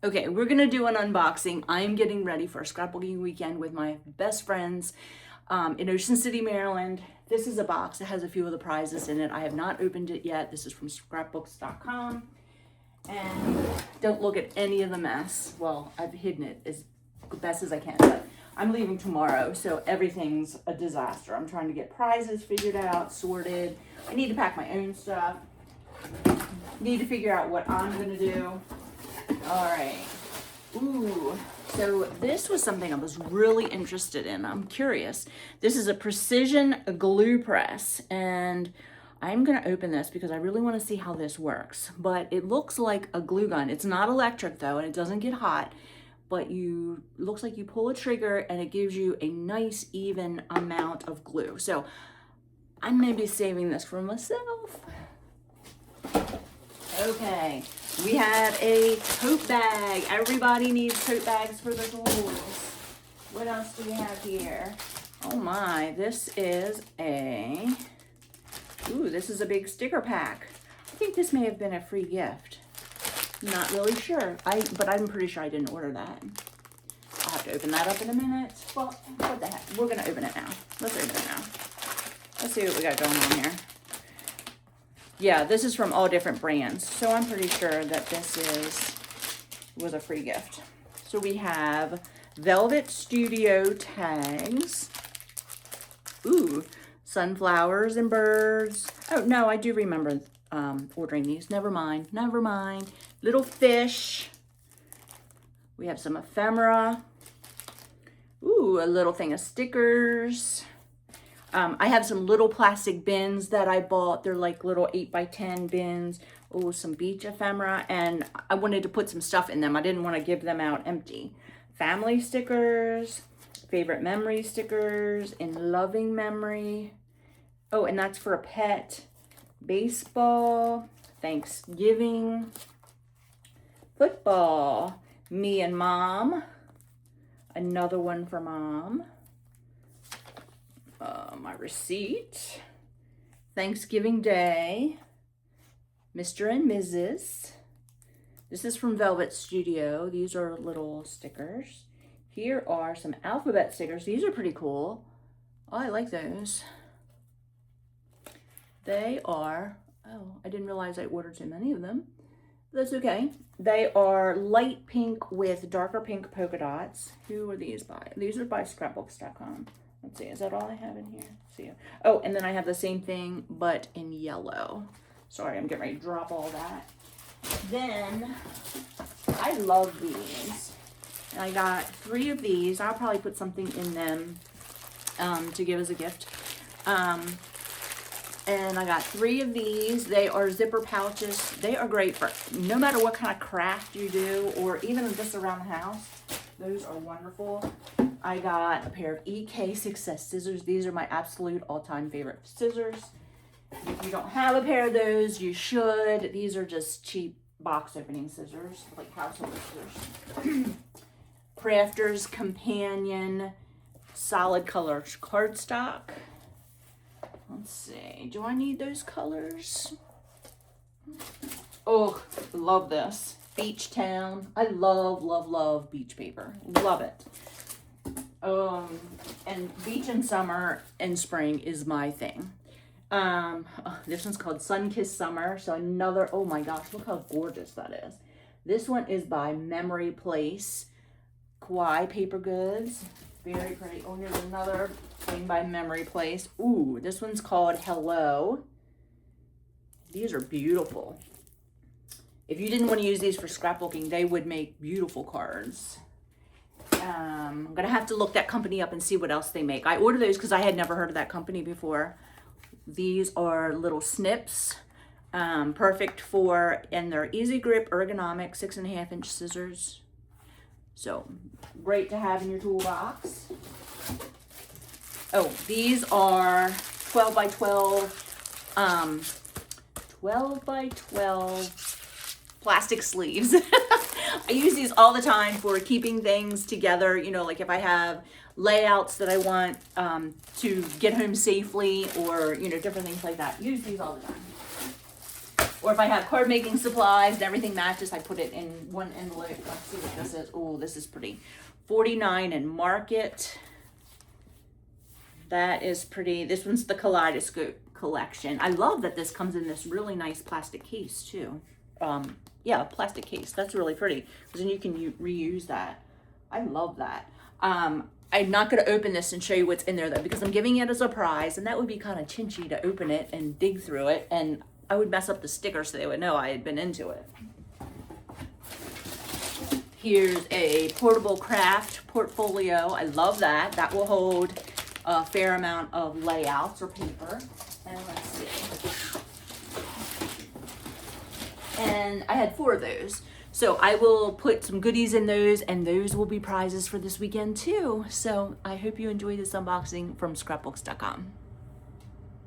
Okay, we're gonna do an unboxing. I am getting ready for a scrapbooking weekend with my best friends in Ocean City, Maryland. This is a box that has a few of the prizes in it. I have not opened it yet. This is from scrapbooks.com. And don't look at any of the mess. Well, I've hidden it as best as I can, but I'm leaving tomorrow, so everything's a disaster. I'm trying to get prizes figured out, sorted. I need to pack my own stuff. Need to figure out what I'm gonna do. All right. Ooh, so this was something I was really interested in. I'm curious. This is a precision glue press, and I'm gonna open this because I really want to see how this works. But it looks like a glue gun. It's not electric though, and it doesn't get hot. But looks like you pull a trigger and it gives you a nice even amount of glue. So I'm gonna be saving this for myself. Okay, we have a tote bag. Everybody needs tote bags for the tools. What else do we have here? Oh my, this is this is a big sticker pack. I think this may have been a free gift. Not really sure, but I'm pretty sure I didn't order that. I'll have to open that up in a minute. Well, what the heck, we're gonna open it now. Let's open it now. Let's see what we got going on here. Yeah, this is from all different brands, so I'm pretty sure that this was a free gift. So we have Velvet Studio tags. Ooh, sunflowers and birds. Oh no, I do remember ordering these. Never mind. Little fish. We have some ephemera. Ooh, a little thing of stickers. I have some little plastic bins that I bought. They're like little 8x10 bins. Oh, some beach ephemera. And I wanted to put some stuff in them. I didn't want to give them out empty. Family stickers, favorite memory stickers, in loving memory. Oh, and that's for a pet. Baseball, Thanksgiving, football, me and mom. Another one for mom. My receipt, Thanksgiving Day, Mr. and Mrs. This is from Velvet Studio. These are little stickers. Here are some alphabet stickers. These are pretty cool. Oh, I like those. They are, oh, I didn't realize I ordered so many of them. That's okay. They are light pink with darker pink polka dots. Who are these by? These are by scrapbooks.com. Let's see, is that all I have in here? Let's see. Oh, and then I have the same thing, but in yellow. Sorry, I'm getting ready to drop all that. Then, I love these. I got 3 of these. I'll probably put something in them to give as a gift. And I got 3 of these. They are zipper pouches. They are great for no matter what kind of craft you do, or even just around the house. Those are wonderful. I got a pair of EK Success scissors. These are my absolute all-time favorite scissors. If you don't have a pair of those, you should. These are just cheap box opening scissors, like household scissors. Crafters Companion solid color cardstock. Let's see, do I need those colors? Oh, love this. Beach Town. I love beach paper. Love it. And beach in summer and spring is my thing. This one's called Sun-Kissed Summer. So another, oh my gosh, look how gorgeous that is. This one is by Memory Place. Kauai Paper Goods. Very pretty. Oh, here's another thing by Memory Place. Ooh, this one's called Hello. These are beautiful. If you didn't want to use these for scrapbooking, they would make beautiful cards. I'm gonna have to look that company up and see what else they make. I ordered those because I had never heard of that company before. These are little snips, perfect for, and they're easy grip, ergonomic, 6.5-inch scissors. So great to have in your toolbox. Oh, these are 12 by 12 plastic sleeves. I use these all the time for keeping things together. You know, like if I have layouts that I want to get home safely, or, you know, different things like that. Use these all the time. Or if I have card making supplies and everything matches, I put it in one envelope. Let's see what this is. Oh, this is pretty. 49 and Market. That is pretty. This one's the Kaleidoscope collection. I love that this comes in this really nice plastic case too. Yeah, plastic case. That's really pretty because then you can reuse that. I love that. I'm not going to open this and show you what's in there though, because I'm giving it as a surprise, and that would be kind of chinchy to open it and dig through it, and I would mess up the sticker so they would know I had been into it. Here's a portable craft portfolio. I love that. That will hold a fair amount of layouts or paper. And let's see. And I had 4 of those. So I will put some goodies in those, and those will be prizes for this weekend too. So I hope you enjoy this unboxing from scrapbooks.com.